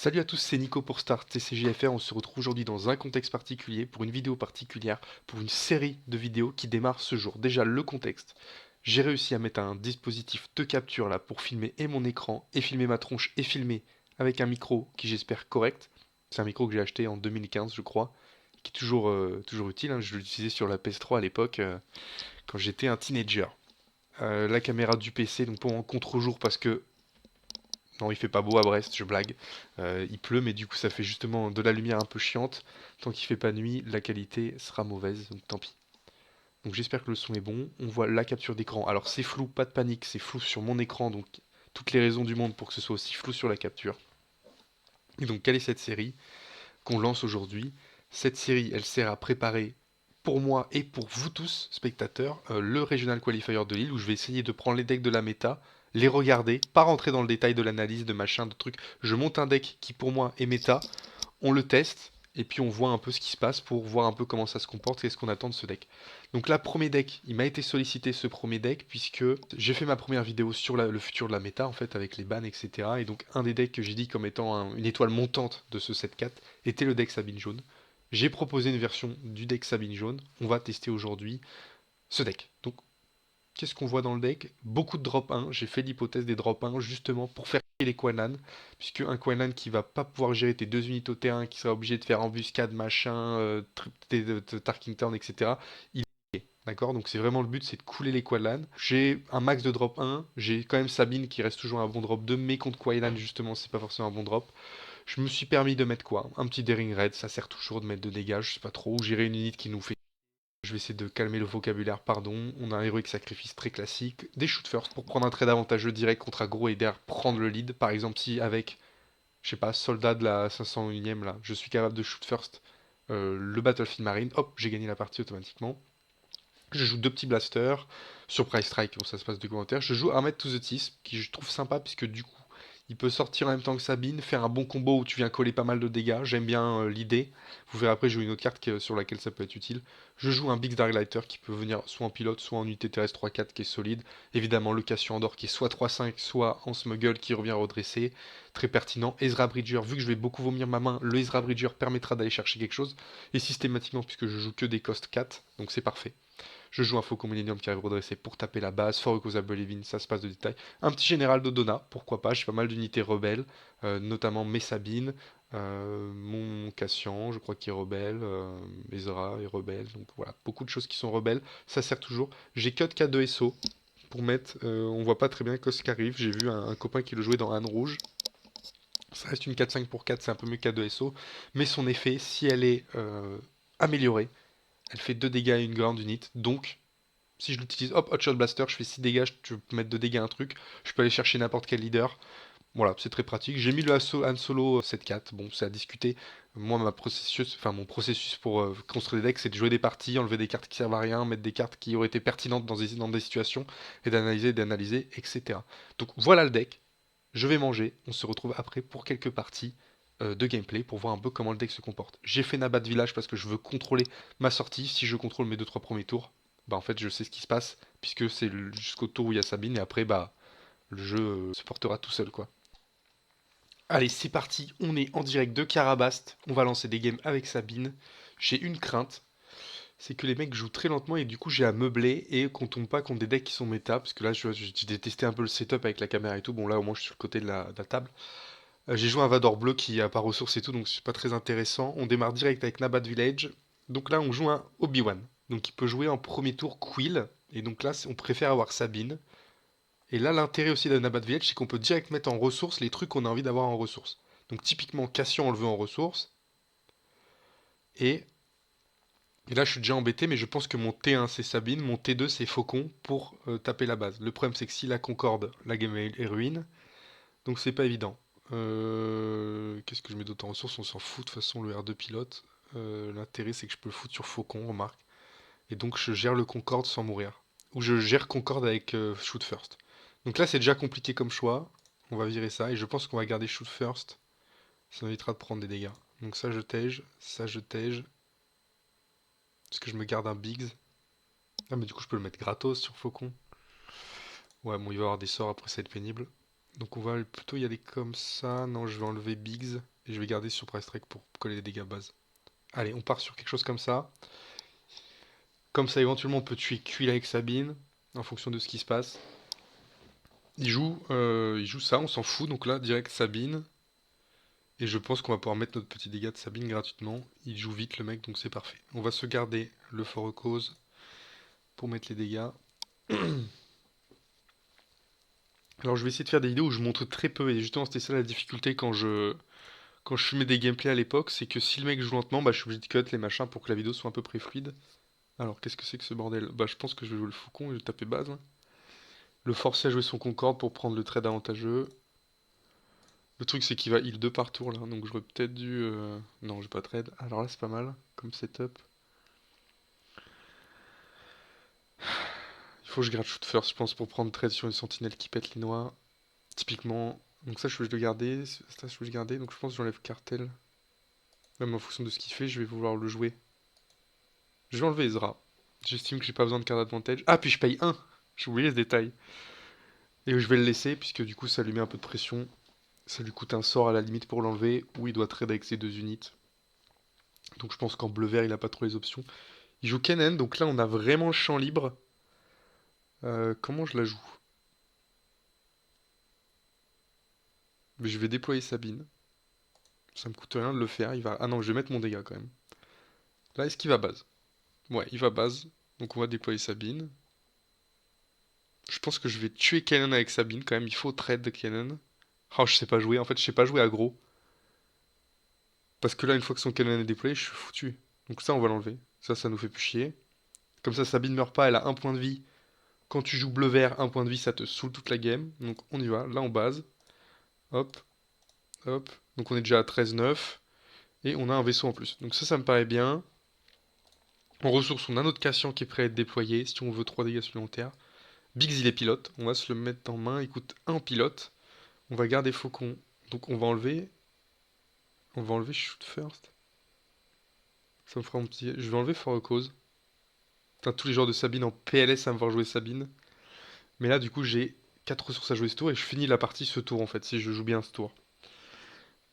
Salut à tous, c'est Nico pour Start TCGFR. On se retrouve aujourd'hui dans un contexte particulier, pour une vidéo particulière, pour une série de vidéos qui démarre ce jour. Déjà, le contexte. J'ai réussi à mettre un dispositif de capture là pour filmer et mon écran, et filmer ma tronche, et filmer avec un micro qui j'espère correct. C'est un micro que j'ai acheté en 2015, je crois, qui est toujours utile, hein. Je l'utilisais sur la PS3 à l'époque, quand j'étais un teenager. La caméra du PC, donc pour en contre-jour, parce que non, il fait pas beau à Brest, je blague. Il pleut, mais du coup, ça fait justement de la lumière un peu chiante. Tant qu'il fait pas nuit, la qualité sera mauvaise, donc tant pis. Donc j'espère que le son est bon. On voit la capture d'écran. Alors c'est flou, pas de panique, c'est flou sur mon écran, donc toutes les raisons du monde pour que ce soit aussi flou sur la capture. Et donc quelle est cette série qu'on lance aujourd'hui? Cette série, elle sert à préparer pour moi et pour vous tous, spectateurs, le Regional Qualifier de Lille, où je vais essayer de prendre les decks de la méta, les regarder, pas rentrer dans le détail de l'analyse, de machin, de trucs. Je monte un deck qui pour moi est méta, on le teste, et puis on voit un peu ce qui se passe pour voir un peu comment ça se comporte et ce qu'on attend de ce deck. Donc là, premier deck, il m'a été sollicité ce premier deck, puisque j'ai fait ma première vidéo sur le futur de la méta, en fait, avec les bans, etc. Et donc un des decks que j'ai dit comme étant une étoile montante de ce 7-4 était le deck Sabine Jaune. J'ai proposé une version du deck Sabine Jaune, on va tester aujourd'hui ce deck. Donc qu'est-ce qu'on voit dans le deck? Beaucoup de drop 1. J'ai fait l'hypothèse des drop 1 justement pour faire chier les Quanan. Puisque un Quanan qui va pas pouvoir gérer tes deux unités au terrain, qui sera obligé de faire embuscade, machin, Tarkington, etc. Il est. D'accord. Donc c'est vraiment le but, c'est de couler les Qualan. J'ai un max de drop 1. J'ai quand même Sabine qui reste toujours un bon drop 2. Mais contre Quailan, justement, c'est pas forcément un bon drop. Je me suis permis de mettre quoi? Un petit Daring Red. Ça sert toujours de mettre de dégâts. Je sais pas trop. Gérer une unité qui nous fait. Je vais essayer de calmer le vocabulaire, pardon. On a un héroïque sacrifice très classique. Des shoot first pour prendre un trade avantageux direct contre aggro et derrière prendre le lead. Par exemple, si avec, je sais pas, soldat de la 501ème là, je suis capable de shoot first le Battlefield Marine, hop, j'ai gagné la partie automatiquement. Je joue deux petits blasters. Surprise Strike, bon, ça se passe de commentaires. Je joue Armed to the Teeth, qui je trouve sympa, puisque du coup, il peut sortir en même temps que Sabine, faire un bon combo où tu viens coller pas mal de dégâts. J'aime bien l'idée. Vous verrez après, je joue une autre carte sur laquelle ça peut être utile. Je joue un Big Darklighter qui peut venir soit en pilote, soit en unité terrestre 3-4 qui est solide. Évidemment, le Cassio Andor qui est soit 3-5, soit en smuggle qui revient redressé. Très pertinent. Ezra Bridger, vu que je vais beaucoup vomir ma main, le Ezra Bridger permettra d'aller chercher quelque chose. Et systématiquement, puisque je joue que des cost 4, donc c'est parfait. Je joue un Faucon Millennium qui arrive redressé pour taper la base. Fort Recusable Levin, ça se passe de détail. Un petit général d'Odona, pourquoi pas. J'ai pas mal d'unités rebelles, notamment Messabine, mon Cassian, je crois qu'il est rebelle. Ezra est rebelle. Donc voilà, beaucoup de choses qui sont rebelles. Ça sert toujours. J'ai cut K2SO pour mettre. On voit pas très bien ce qui arrive. J'ai vu un copain qui le jouait dans Anne Rouge. Ça reste une 4-5 pour 4, c'est un peu mieux que K2SO. Mais son effet, si elle est améliorée, elle fait 2 dégâts à une grande unité. Donc, si je l'utilise, hop, Hotshot Blaster, je fais 6 dégâts, je peux mettre 2 dégâts à un truc. Je peux aller chercher n'importe quel leader. Voilà, c'est très pratique. J'ai mis le Han Solo 7-4. Bon, c'est à discuter. Moi, mon processus pour construire des decks, c'est de jouer des parties, enlever des cartes qui servent à rien, mettre des cartes qui auraient été pertinentes dans des situations, et d'analyser, etc. Donc voilà le deck. Je vais manger. On se retrouve après pour quelques parties de gameplay pour voir un peu comment le deck se comporte. J'ai fait Nabat Village parce que je veux contrôler ma sortie. Si je contrôle mes 2-3 premiers tours, bah en fait je sais ce qui se passe puisque c'est jusqu'au tour où il y a Sabine et après bah le jeu se portera tout seul quoi. Allez, c'est parti, on est en direct de Karabast, on va lancer des games avec Sabine. J'ai une crainte, c'est que les mecs jouent très lentement et du coup j'ai à meubler et qu'on tombe pas contre des decks qui sont méta, parce que là j'ai testé un peu le setup avec la caméra et tout, bon là au moins je suis sur le côté de la table. J'ai joué un Vador bleu qui a pas ressources et tout, donc c'est pas très intéressant. On démarre direct avec Nabat Village. Donc là, on joue un Obi-Wan. Donc il peut jouer en premier tour Quill. Et donc là, on préfère avoir Sabine. Et là, l'intérêt aussi de Nabat Village, c'est qu'on peut direct mettre en ressources les trucs qu'on a envie d'avoir en ressources. Donc typiquement, Cassian, on le veut en ressources. Et, et là, je suis déjà embêté, mais je pense que mon T1 c'est Sabine, mon T2 c'est Faucon pour taper la base. Le problème, c'est que si la concorde, la game est ruine. Donc c'est pas évident. Qu'est-ce que je mets d'autre en ressources? On s'en fout de toute façon, le R2 pilote. L'intérêt c'est que je peux le foutre sur Faucon, remarque. Et donc je gère le Concorde sans mourir. Ou je gère Concorde avec Shoot First. Donc là c'est déjà compliqué comme choix. On va virer ça. Et je pense qu'on va garder Shoot First. Ça évitera de prendre des dégâts. Donc ça je tège, ça je tège. Est-ce que je me garde un Biggs? Ah mais du coup je peux le mettre gratos sur Faucon. Ouais bon il va y avoir des sorts après ça va être pénible. Donc on va plutôt y aller comme ça. Non, je vais enlever Biggs et je vais garder Surprise Strike pour coller les dégâts base. Allez, on part sur quelque chose comme ça. Comme ça, éventuellement, on peut tuer Quill avec Sabine en fonction de ce qui se passe. Il joue ça, on s'en fout. Donc là, direct Sabine. Et je pense qu'on va pouvoir mettre notre petit dégât de Sabine gratuitement. Il joue vite le mec, donc c'est parfait. On va se garder le fort cause pour mettre les dégâts. Alors je vais essayer de faire des vidéos où je montre très peu. Et justement, c'était ça la difficulté quand je filmais des gameplays à l'époque. C'est que si le mec joue lentement, bah, je suis obligé de cut les machins pour que la vidéo soit à peu près fluide. Alors qu'est-ce que c'est que ce bordel? Bah je pense que je vais jouer le faucon et je vais taper base, hein. Le forcer à jouer son concorde pour prendre le trade avantageux. Le truc c'est qu'il va heal 2 par tour là, donc j'aurais peut-être dû... Non, j'ai pas trade. Alors là c'est pas mal comme setup. Il faut que je garde shoot first, je pense, pour prendre trade sur une sentinelle qui pète les noix. Typiquement. Donc ça je vais le garder, ça je vais le garder, donc je pense que j'enlève cartel. Même en fonction de ce qu'il fait, je vais vouloir le jouer. Je vais enlever Ezra. J'estime que j'ai pas besoin de carte d'advantage. Ah, puis je paye 1. J'ai oublié ce détail. Et je vais le laisser, puisque du coup ça lui met un peu de pression. Ça lui coûte un sort à la limite pour l'enlever, ou il doit trade avec ses 2 unités. Donc je pense qu'en bleu-vert, il a pas trop les options. Il joue Kennen, donc là on a vraiment le champ libre. Comment je la joue? Mais je vais déployer Sabine. Ça me coûte rien de le faire. Il va... Ah non, je vais mettre mon dégât quand même. Là, est-ce qu'il va base? Ouais, il va base. Donc on va déployer Sabine. Je pense que je vais tuer Kennen avec Sabine quand même. Il faut trade de Kennen. Oh, je sais pas jouer. En fait, je sais pas jouer aggro. Parce que là, une fois que son Kennen est déployé, je suis foutu. Donc ça, on va l'enlever. Ça nous fait plus chier. Comme ça, Sabine meurt pas. Elle a un point de vie. Quand tu joues bleu-vert, un point de vie, ça te saoule toute la game. Donc on y va. Là, on base. Hop, hop. Donc on est déjà à 13-9. Et on a un vaisseau en plus. Donc ça me paraît bien. En ressource, on a notre Cassian qui est prêt à être déployé. Si on veut 3 dégâts supplémentaires. Biggs, il est pilote. On va se le mettre en main. Il coûte 1 en pilote. On va garder Faucon. Donc on va enlever. On va enlever Shoot First. Ça me fera un petit. Je vais enlever For a Cause. Putain, tous les joueurs de Sabine en PLS à me voir jouer Sabine. Mais là, du coup, j'ai 4 ressources à jouer ce tour et je finis la partie ce tour en fait, si je joue bien ce tour.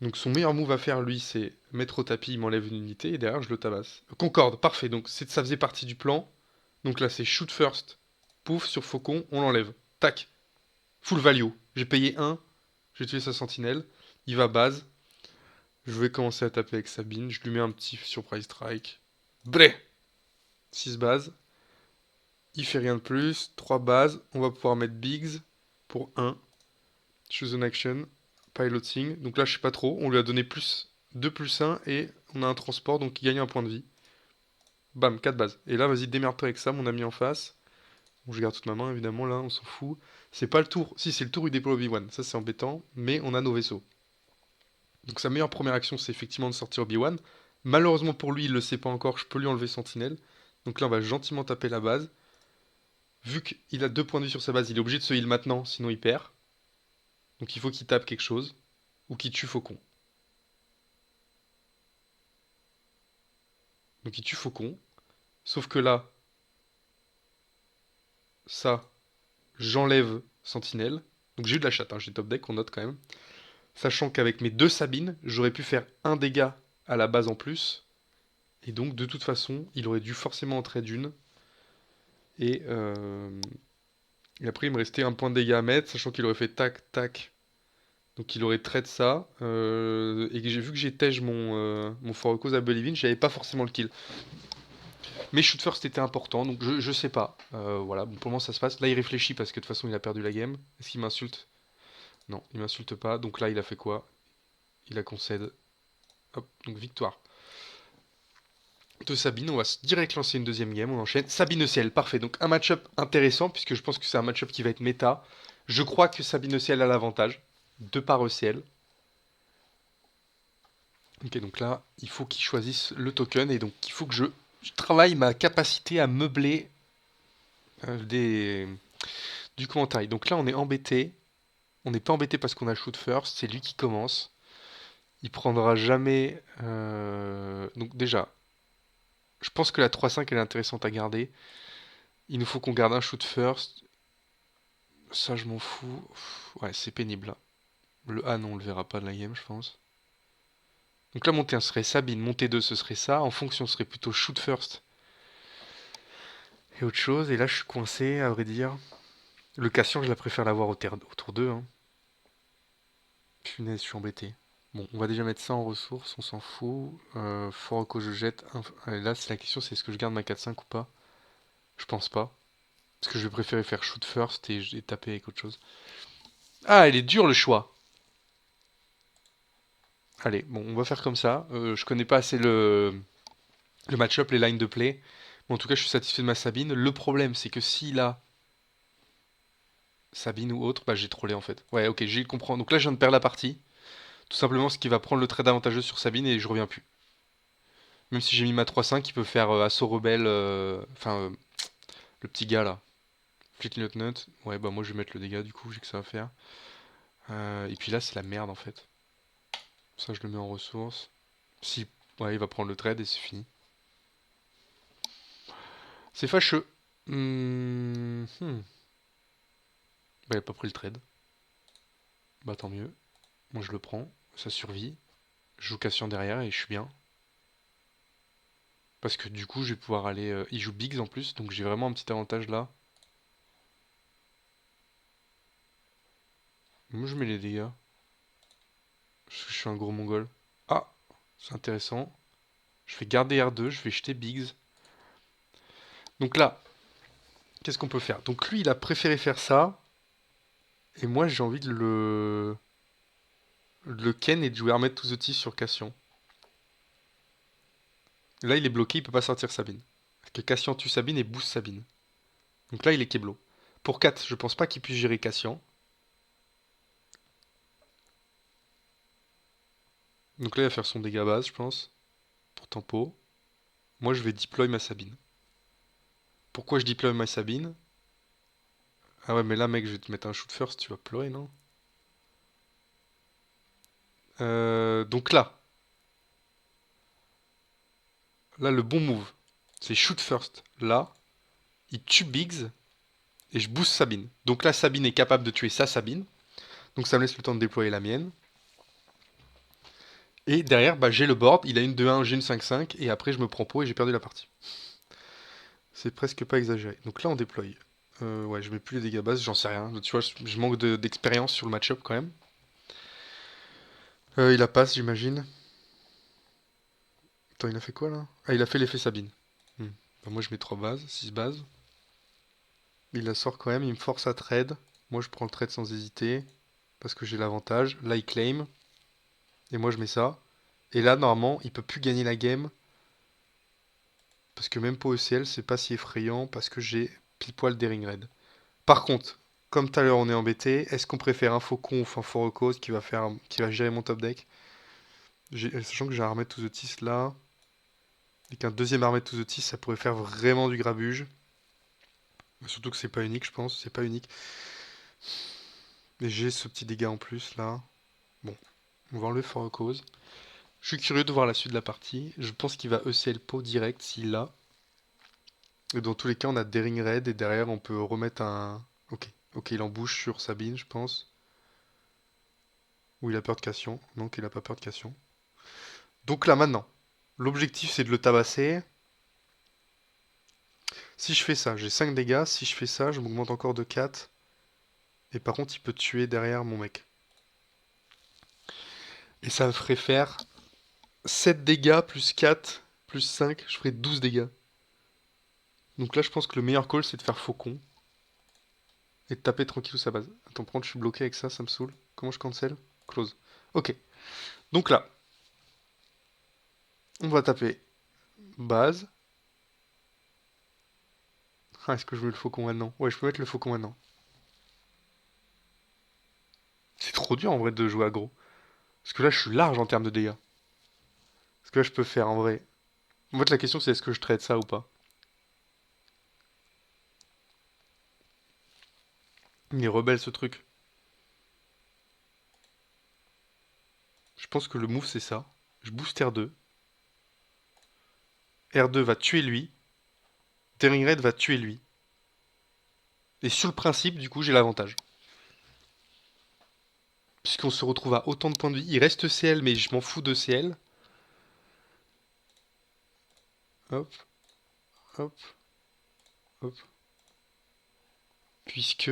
Donc son meilleur move à faire, lui, c'est mettre au tapis, il m'enlève une unité et derrière, je le tabasse. Concorde, parfait. Donc ça faisait partie du plan. Donc là, c'est Shoot First. Pouf, sur Faucon, on l'enlève. Tac. Full value. J'ai payé 1. J'ai tué sa sentinelle. Il va base. Je vais commencer à taper avec Sabine. Je lui mets un petit surprise strike. Bré 6 bases. Il fait rien de plus. 3 bases. On va pouvoir mettre Biggs pour 1. Choose an action. Piloting. Donc là, je sais pas trop. On lui a donné plus 2 plus 1 et on a un transport donc il gagne un point de vie. Bam, 4 bases. Et là, vas-y, démerde-toi avec ça, mon ami en face. Bon, je garde toute ma main, évidemment, là, on s'en fout. C'est pas le tour. Si, c'est le tour où il déploie Obi-Wan. Ça, c'est embêtant. Mais on a nos vaisseaux. Donc sa meilleure première action, c'est effectivement de sortir Obi-Wan. Malheureusement pour lui, il le sait pas encore. Je peux lui enlever Sentinelle. Donc là, on va gentiment taper la base. Vu qu'il a 2 points de vie sur sa base, il est obligé de se heal maintenant, sinon il perd. Donc il faut qu'il tape quelque chose. Ou qu'il tue Faucon. Donc il tue Faucon. Sauf que là, ça, j'enlève Sentinelle. Donc j'ai eu de la chatte, hein, j'ai top deck, on note quand même. Sachant qu'avec mes 2 Sabines, j'aurais pu faire un dégât à la base en plus. Et donc de toute façon, il aurait dû forcément entrer d'une. Et, et après il me restait un point de dégâts à mettre, sachant qu'il aurait fait tac, tac. Donc il aurait traité ça. Et que j'ai vu que j'ai tège mon For a Cause à Believin, j'avais pas forcément le kill. Mais shoot first était important, donc je sais pas. Voilà, bon, pour le moment ça se passe. Là il réfléchit parce que de toute façon il a perdu la game. Est-ce qu'il m'insulte? Non, il m'insulte pas. Donc là il a fait quoi? Il a concède. Hop, donc victoire de Sabine. On va direct lancer une deuxième game. On enchaîne. Sabine ECL, parfait. Donc un match-up intéressant puisque je pense que c'est un match-up qui va être méta. Je crois que Sabine ECL a l'avantage de par ECL. Ok, donc là, il faut qu'il choisisse le token et donc il faut que je travaille ma capacité à meubler des, du commentaire. Donc là, on est embêté. On n'est pas embêté parce qu'on a shoot first. C'est lui qui commence. Il prendra jamais. Donc déjà, je pense que la 3-5 elle est intéressante à garder. Il nous faut qu'on garde un shoot first. Ça, je m'en fous. Ouais, c'est pénible là. Le A, non, on le verra pas de la game, je pense. Donc là, montée 1 serait Sabine, montée 2 ce serait ça. En fonction, ce serait plutôt shoot first et autre chose. Et là, je suis coincé, à vrai dire. Le Cassien, je la préfère l'avoir au tour 2. Hein. Punaise, je suis embêté. Bon, on va déjà mettre ça en ressources, on s'en fout. Faut que je jette. Et là, c'est la question, c'est est-ce que je garde ma 4-5 ou pas? Je pense pas. Parce que je vais préférer faire shoot first et taper avec autre chose. Ah, il est dur le choix. Allez, bon, on va faire comme ça. Je connais pas assez le match-up, les lines de play. Mais en tout cas, je suis satisfait de ma Sabine. Le problème, c'est que s'il a Sabine ou autre, bah j'ai trollé en fait. Ouais, ok, j'ai compris. Donc là, je viens de perdre la partie. Tout simplement, ce qui va prendre le trade avantageux sur Sabine et je reviens plus. Même si j'ai mis ma 3-5, il peut faire assaut rebelle. Enfin, le petit gars là. Fleet Lieutenant. Ouais, bah moi je vais mettre le dégât du coup, j'ai que ça à faire. Et puis là, c'est la merde en fait. Ça, je le mets en ressources. Si, ouais, il va prendre le trade et c'est fini. C'est fâcheux. Bah, il a pas pris le trade. Bah, tant mieux. Moi, je le prends. Ça survit. Je joue Cassian derrière et je suis bien. Parce que du coup, je vais pouvoir aller. Il joue Biggs en plus, donc j'ai vraiment un petit avantage là. Moi, je mets les dégâts. Parce que je suis un gros mongol. Ah, c'est intéressant. Je vais garder R2, je vais jeter Biggs. Donc là, qu'est-ce qu'on peut faire? Donc lui, il a préféré faire ça. Et moi, j'ai envie de le ken et de jouer Armed to the Teeth sur Cassian. Là, il est bloqué, il peut pas sortir Sabine. Parce que Cassian tue Sabine et boost Sabine. Donc là, il est Keblo. Pour 4, je pense pas qu'il puisse gérer Cassian. Donc là, il va faire son dégât base, je pense. Pour tempo. Moi, je vais deploy ma Sabine. Pourquoi je deploy ma Sabine? Ah ouais, mais là, mec, je vais te mettre un shoot first, tu vas pleurer, non? Donc là, le bon move, c'est shoot first. Là, il tue Biggs et je booste Sabine. Donc là, Sabine est capable de tuer sa Sabine. Donc ça me laisse le temps de déployer la mienne. Et derrière, bah, j'ai le board. Il a une 2-1, j'ai une 5-5. Et après, je me prends pot et j'ai perdu la partie. C'est presque pas exagéré. Donc là, on déploie. Ouais, je mets plus les dégâts base, j'en sais rien. Tu vois, je manque d'expérience sur le match-up quand même. Il a passe, j'imagine. Attends, il a fait quoi là? Ah, il a fait l'effet Sabine. Bah, moi, je mets 3 bases, 6 bases. Il la sort quand même, il me force à trade. Moi, je prends le trade sans hésiter. Parce que j'ai l'avantage. Là, il claim. Et moi, je mets ça. Et là, normalement, il peut plus gagner la game. Parce que même pour ECL, c'est pas si effrayant. Parce que j'ai pile poil des ring red. Par contre, comme tout à l'heure, on est embêté. Est-ce qu'on préfère un faucon ou un forocause qui va gérer mon top deck? Sachant que j'ai un Armed to the Teeth là. Et qu'un deuxième Armed to the Teeth, ça pourrait faire vraiment du grabuge. Surtout que c'est pas unique, je pense. C'est pas unique. Et j'ai ce petit dégât en plus là. Bon, on va enlever forocause. Je suis curieux de voir la suite de la partie. Je pense qu'il va ECL pot direct s'il l'a. Et dans tous les cas, on a Daring Red et derrière, on peut remettre un. Ok, ok, il embouche sur Sabine, je pense. Ou il a peur de Cassian. Non, qu'il a pas peur de Cassian. Donc là, maintenant, l'objectif c'est de le tabasser. Si je fais ça, j'ai 5 dégâts. Si je fais ça, je m'augmente encore de 4. Et par contre, il peut tuer derrière mon mec. Et ça me ferait faire 7 dégâts plus 4 plus 5. Je ferais 12 dégâts. Donc là, je pense que le meilleur call, c'est de faire faucon. Et de taper tranquillou sa base. Attends, prends, je suis bloqué avec ça, ça me saoule. Comment je cancel? Close. Ok. Donc là, on va taper base. Ah, est-ce que je mets le faucon maintenant? Ouais, je peux mettre le faucon maintenant. C'est trop dur en vrai de jouer aggro. Parce que là, je suis large en termes de dégâts. Parce que là, je peux faire en vrai. En fait, la question c'est est-ce que je trade ça ou pas? Il est rebelle ce truc. Je pense que le move c'est ça. Je booste R2. R2 va tuer lui. Tearing Red va tuer lui. Et sur le principe, du coup, j'ai l'avantage. Puisqu'on se retrouve à autant de points de vie. Il reste CL, mais je m'en fous de CL. Hop, hop, hop. Puisque...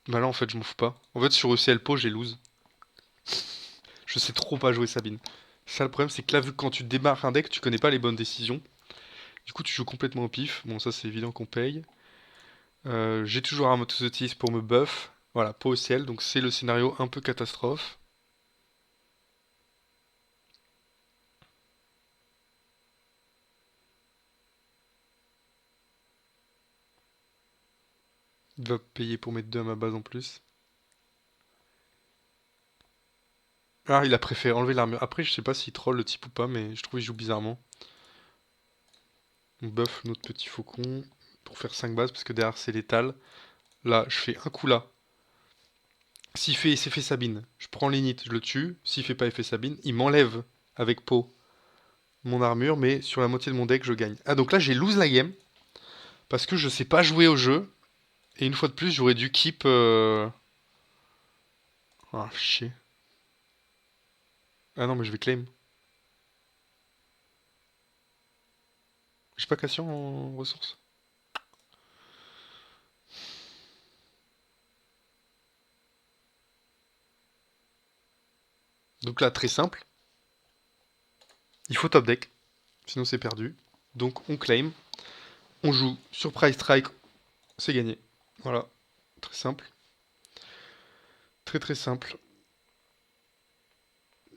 Bah là, en fait, je m'en fous pas. En fait, sur ECL Po, j'ai lose. Je sais trop pas jouer Sabine. Ça, le problème, c'est que là, vu que quand tu démarres un deck, tu connais pas les bonnes décisions. Du coup, tu joues complètement au pif. Bon, ça, c'est évident qu'on paye. J'ai toujours un Motosotis pour me buff. Voilà, pas au ciel, donc c'est le scénario un peu catastrophe. Il va payer pour mettre 2 à ma base en plus. Ah, il a préféré enlever l'armure. Après, je sais pas s'il troll le type ou pas, mais je trouve qu'il joue bizarrement. On buff notre petit faucon pour faire 5 bases, parce que derrière c'est létal. Là, je fais un coup là. S'il fait effet Sabine, je prends l'init, je le tue. S'il fait pas effet Sabine, il m'enlève avec Po mon armure, mais sur la moitié de mon deck, je gagne. Ah, donc là, j'ai lose la game, parce que je sais pas jouer au jeu. Et une fois de plus, j'aurais dû keep... Ah, chier. Ah non, mais je vais claim. J'ai pas Cassien en ressources. Donc là, très simple. Il faut top deck. Sinon, c'est perdu. Donc, on claim. On joue Surprise Strike. C'est gagné. Voilà. Très simple. Très très simple.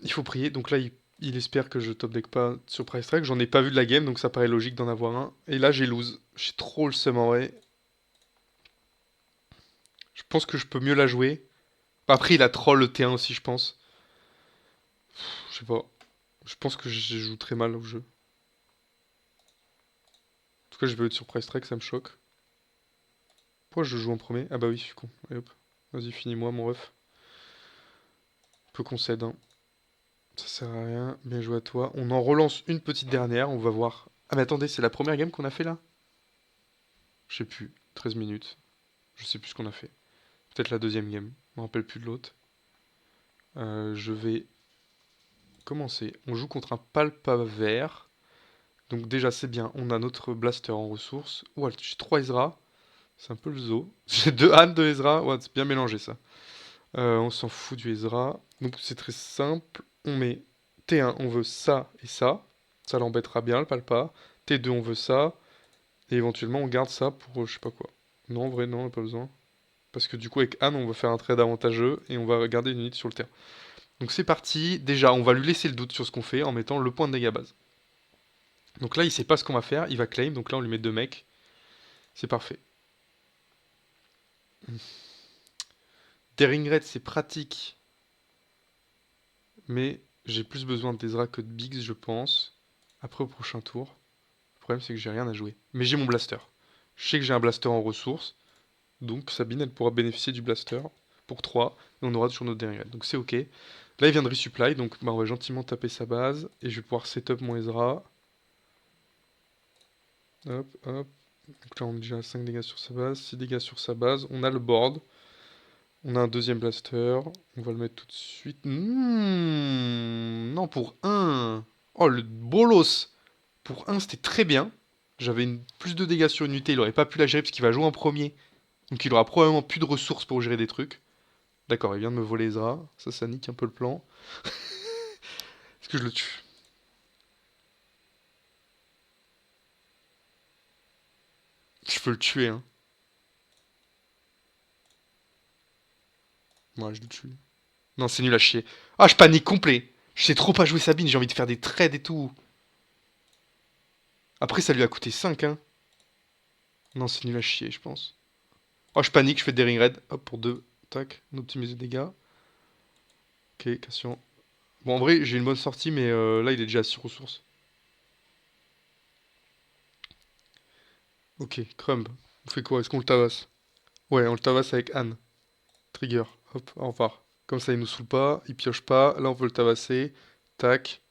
Il faut prier. Donc là, il espère que je top deck pas Surprise Strike. J'en ai pas vu de la game, donc ça paraît logique d'en avoir un. Et là, j'ai lose. J'ai trop le seum en vrai. Je pense que je peux mieux la jouer. Après, il a troll le T1 aussi, je pense. Je sais pas. Je pense que je joue très mal au jeu. En tout cas, je vais être Surprise Strike, ça me choque. Pourquoi je joue en premier? Ah bah oui, je suis con. Allez hop. Vas-y, finis-moi, mon ref. Peu qu'on cède, hein. Ça sert à rien. Bien joué à toi. On en relance une petite dernière, on va voir. Ah mais attendez, c'est la première game qu'on a fait là? Je sais plus. 13 minutes. Je sais plus ce qu'on a fait. Peut-être la deuxième game. Je me rappelle plus de l'autre. Je vais commencer. On joue contre un Palpa vert. Donc déjà c'est bien. On a notre blaster en ressources. Ouais, j'ai 3 Ezra. C'est un peu le zoo. J'ai 2 Anne, 2 Ezra. Ouais, c'est bien mélangé ça. On s'en fout du Ezra. Donc c'est très simple. On met T1, on veut ça et ça. Ça l'embêtera bien, le Palpa. T2, on veut ça. Et éventuellement, on garde ça pour je sais pas quoi. Non, en vrai, non, on n'a pas besoin. Parce que du coup, avec Anne, on va faire un trade avantageux et on va garder une unité sur le terrain. Donc c'est parti. Déjà, on va lui laisser le doute sur ce qu'on fait en mettant le point de dégâts base. Donc là, il sait pas ce qu'on va faire. Il va claim. Donc là, on lui met 2 mecs. C'est parfait. Daring Red, c'est pratique. Mais j'ai plus besoin d'Ezra que de Biggs, je pense. Après, au prochain tour. Le problème, c'est que j'ai rien à jouer. Mais j'ai mon blaster. Je sais que j'ai un blaster en ressources. Donc Sabine, elle pourra bénéficier du blaster pour 3. Et on aura toujours notre dernier. Donc c'est ok. Là, il vient de resupply. Donc bah, on va gentiment taper sa base. Et je vais pouvoir setup mon Ezra. Hop, hop. Donc là, on a déjà 5 dégâts sur sa base. 6 dégâts sur sa base. On a le board. On a un deuxième blaster. On va le mettre tout de suite. Non, pour un. Oh, le bolos. Pour un, c'était très bien. J'avais plus de dégâts sur une unité. Il aurait pas pu la gérer parce qu'il va jouer en premier. Donc il aura probablement plus de ressources pour gérer des trucs. D'accord, il vient de me voler Ezra. Ça nique un peu le plan. Est-ce que je le tue? Je peux le tuer, hein. Ouais, je le tue. Non, c'est nul à chier. Ah, je panique complet. Je sais trop pas jouer Sabine, j'ai envie de faire des trades et tout. Après, ça lui a coûté 5, hein. Non, c'est nul à chier, je pense. Oh, je panique, je fais des ring red. Hop, pour 2. Tac, on optimise les dégâts. Ok, Cassien. Bon, en vrai, j'ai une bonne sortie, mais là, il est déjà à 6 ressources. Ok, Crumb. On fait quoi? Est-ce qu'on le tabasse? Ouais, on le tabasse avec Anne. Trigger. Hop, au revoir. Comme ça, il nous saoule pas, il pioche pas. Là, on peut le tabasser. Tac,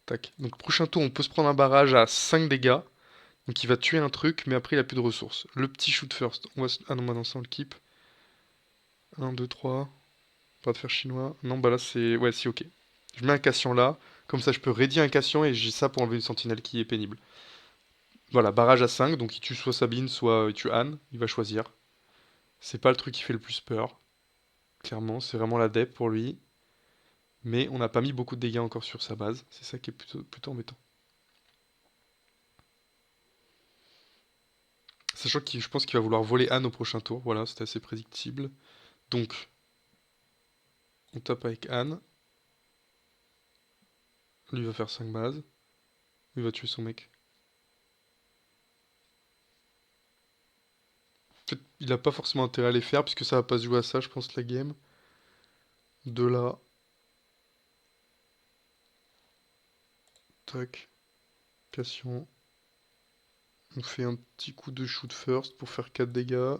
tac. Donc, prochain tour, on peut se prendre un barrage à 5 dégâts. Donc, il va tuer un truc, mais après, il a plus de ressources. Le petit shoot first. Ah non, maintenant, ça, on le keep. 1, 2, 3. Pas de fer chinois. Non, bah là c'est... Ouais, si, ok. Je mets un Cassian là. Comme ça, je peux ready un Cassian et j'ai ça pour enlever une sentinelle qui est pénible. Voilà, barrage à 5. Donc il tue soit Sabine, soit il tue Anne. Il va choisir. C'est pas le truc qui fait le plus peur. Clairement, c'est vraiment la dep pour lui. Mais on n'a pas mis beaucoup de dégâts encore sur sa base. C'est ça qui est plutôt embêtant. Sachant que je pense qu'il va vouloir voler Anne au prochain tour. Voilà, c'était assez prédictible. Donc, on tape avec Anne. Lui va faire 5 bases. Il va tuer son mec. En fait, il a pas forcément intérêt à les faire, puisque ça va pas se jouer à ça, je pense, la game. De là. Tac. Cassation. On fait un petit coup de shoot first pour faire 4 dégâts.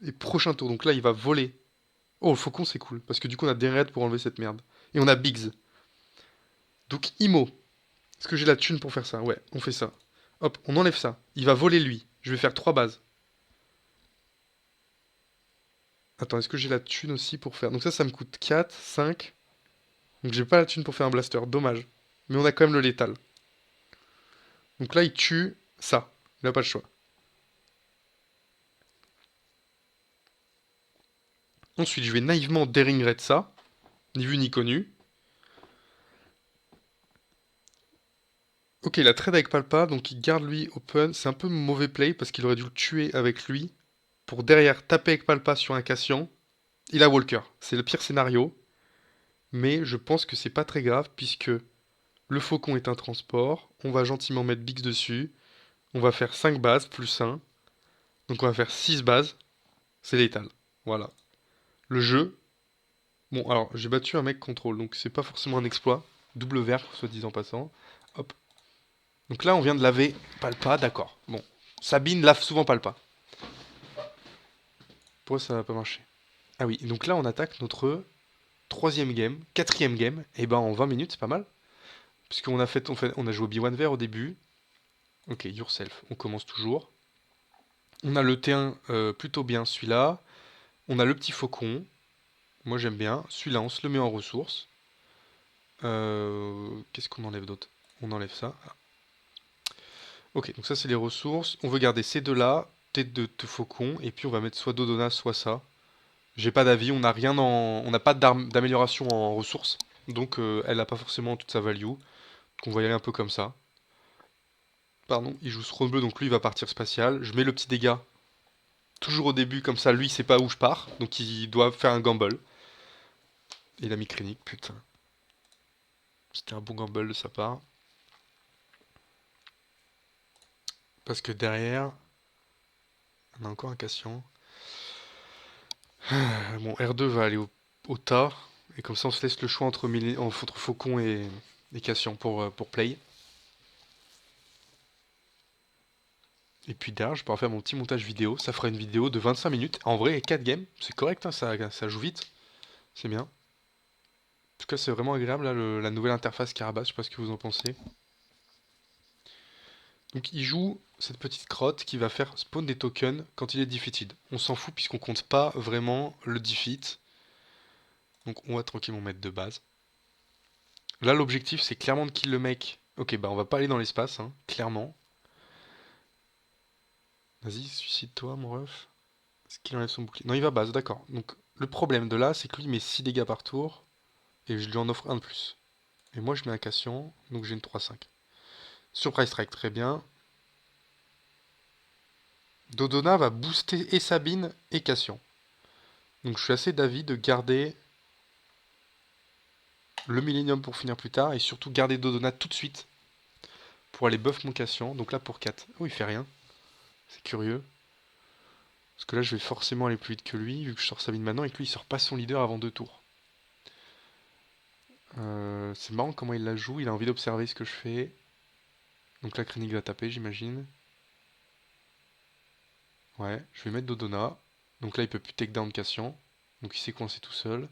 Et prochain tour, donc là il va voler. Oh, le faucon c'est cool, parce que du coup on a des raids pour enlever cette merde. Et on a Biggs. Donc Imo. Est-ce que j'ai la thune pour faire ça? Ouais, on fait ça. Hop, on enlève ça. Il va voler lui. Je vais faire 3 bases. Attends, est-ce que j'ai la thune aussi pour faire... Donc ça me coûte 4, 5. Donc j'ai pas la thune pour faire un blaster, dommage. Mais on a quand même le létal. Donc là il tue ça. Il a pas le choix. Ensuite je vais naïvement Daring Raid ça. Ni vu ni connu. Ok, il a trade avec Palpa, donc il garde lui open. C'est un peu mauvais play parce qu'il aurait dû le tuer avec lui pour derrière taper avec Palpa sur un Cassian. Il a Walker. C'est le pire scénario. Mais je pense que c'est pas très grave puisque le faucon est un transport. On va gentiment mettre Bix dessus. On va faire 5 bases plus 1. Donc on va faire 6 bases. C'est létal. Voilà. Le jeu. Bon, alors j'ai battu un mec contrôle, donc c'est pas forcément un exploit. Double vert, soit dit en passant. Hop. Donc là, on vient de laver Palpa, d'accord. Bon. Sabine lave souvent Palpa. Pourquoi ça va pas marcher? Ah oui, donc là, on attaque notre troisième game, quatrième game. Et ben en 20 minutes, c'est pas mal. Puisqu'on a on a joué B1 vert au début. Ok, yourself, on commence toujours. On a le T1 plutôt bien, celui-là. On a le petit faucon. Moi j'aime bien. Celui-là, on se le met en ressources. Qu'est-ce qu'on enlève d'autre? On enlève ça. Ah. Ok, donc ça c'est les ressources. On veut garder ces deux-là, tête de faucon, et puis on va mettre soit Dodona, soit ça. J'ai pas d'avis, on n'a rien on n'a pas d'amélioration en ressources, donc elle n'a pas forcément toute sa value. Donc on va y aller un peu comme ça. Pardon, il joue Throne bleu, donc lui il va partir spatial. Je mets le petit dégât toujours au début, comme ça lui il sait pas où je pars, donc il doit faire un gamble. Il a mis Krennic, putain. C'était un bon gamble de sa part. Parce que derrière, on a encore un Cassian. Bon, R2 va aller au tas, et comme ça on se laisse le choix entre Faucon et Cassian pour play. Et puis derrière, je pourrais faire mon petit montage vidéo. Ça fera une vidéo de 25 minutes. En vrai, 4 games, c'est correct, hein, ça joue vite. C'est bien. En tout cas, c'est vraiment agréable, là, la nouvelle interface Carabas. Je sais pas ce que vous en pensez. Donc, il joue cette petite crotte qui va faire spawn des tokens quand il est defeated. On s'en fout puisqu'on compte pas vraiment le defeat. Donc, on va tranquillement mettre de base. Là, l'objectif, c'est clairement de kill le mec. Ok, bah, on va pas aller dans l'espace, hein, clairement. Vas-y, suicide-toi, mon ref. Est-ce qu'il enlève son bouclier? Non, il va base, d'accord. Donc, le problème de là, c'est que lui, il met 6 dégâts par tour. Et je lui en offre un de plus. Et moi, je mets un Cassian, donc j'ai une 3-5. Surprise Strike, très bien. Dodona va booster et Sabine et Cassian. Donc je suis assez d'avis de garder le Millennium pour finir plus tard. Et surtout garder Dodona tout de suite. Pour aller buff mon Cassian. Donc là pour 4. Oh, il fait rien. C'est curieux. Parce que là, je vais forcément aller plus vite que lui, vu que je sors Sabine maintenant, et que lui, il sort pas son leader avant 2 tours. C'est marrant comment il la joue. Il a envie d'observer ce que je fais. Donc là, Krennic va taper, j'imagine. Ouais, je vais mettre Dodona. Donc là, il peut plus take down Cassian. Donc il s'est coincé tout seul.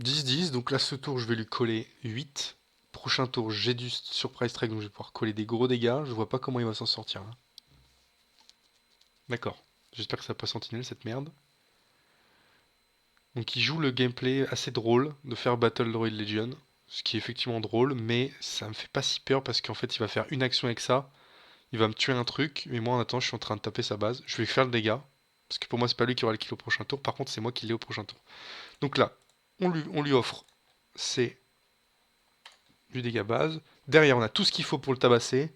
10-10, donc là, ce tour, je vais lui coller 8. Prochain tour, j'ai du Surprise Strike, donc je vais pouvoir coller des gros dégâts. Je vois pas comment il va s'en sortir là. D'accord. J'espère que ça n'a pas sentinelle cette merde. Donc il joue le gameplay assez drôle de faire Battle Droid Legion. Ce qui est effectivement drôle, mais ça me fait pas si peur parce qu'en fait il va faire une action avec ça. Il va me tuer un truc, mais moi en attendant je suis en train de taper sa base. Je vais faire le dégât. Parce que pour moi c'est pas lui qui aura le kill au prochain tour, par contre c'est moi qui l'ai au prochain tour. Donc là, on lui offre c'est du dégât base. Derrière on a tout ce qu'il faut pour le tabasser.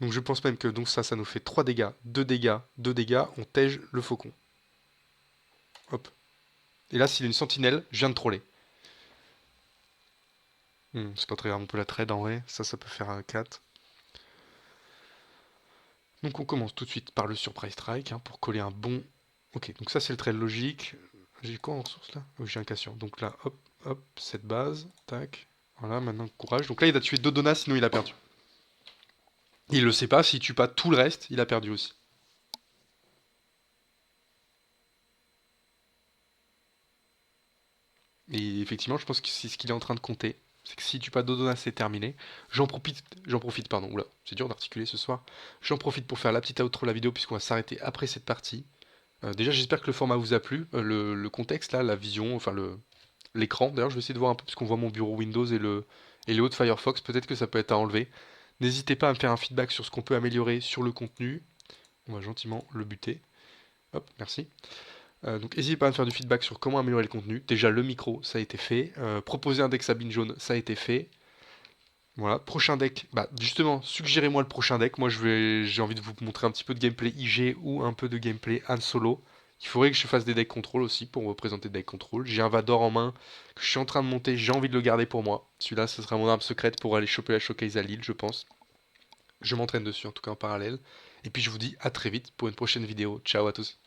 Donc je pense même que donc ça nous fait 3 dégâts, 2 dégâts, 2 dégâts, on tège le faucon. Hop. Et là s'il a une sentinelle, je viens de troller. C'est pas très grave, on peut la trade en vrai, ça peut faire un 4. Donc on commence tout de suite par le Surprise Strike hein, pour coller un bon... Ok, donc ça c'est le trade logique. J'ai quoi en ressources là? Oui, j'ai un Cassian. Donc là, hop, hop, cette base, tac. Voilà, maintenant courage. Donc là il a tué Dodona, sinon il a perdu. Il le sait pas, s'il tue pas tout le reste, il a perdu aussi. Et effectivement, je pense que c'est ce qu'il est en train de compter. C'est que si tu pas Dodona, c'est terminé. J'en profite, pardon. Oula, c'est dur d'articuler ce soir. J'en profite pour faire la petite outro de la vidéo, puisqu'on va s'arrêter après cette partie. Déjà, j'espère que le format vous a plu. Le contexte, là, la vision, enfin l'écran. D'ailleurs, je vais essayer de voir un peu, puisqu'on voit mon bureau Windows et les hauts de Firefox. Peut-être que ça peut être à enlever. N'hésitez pas à me faire un feedback sur ce qu'on peut améliorer sur le contenu. On va gentiment le buter. Hop, merci. Donc n'hésitez pas à me faire du feedback sur comment améliorer le contenu. Déjà le micro, ça a été fait. Proposer un deck Sabine jaune, ça a été fait. Voilà, prochain deck. Bah justement, suggérez-moi le prochain deck. Moi j'ai envie de vous montrer un petit peu de gameplay IG ou un peu de gameplay Han Solo. Il faudrait que je fasse des decks contrôle aussi pour vous présenter des decks contrôle. J'ai un Vador en main que je suis en train de monter, j'ai envie de le garder pour moi. Celui-là, ce sera mon arme secrète pour aller choper la showcase à Lille, je pense. Je m'entraîne dessus en tout cas en parallèle. Et puis je vous dis à très vite pour une prochaine vidéo. Ciao à tous.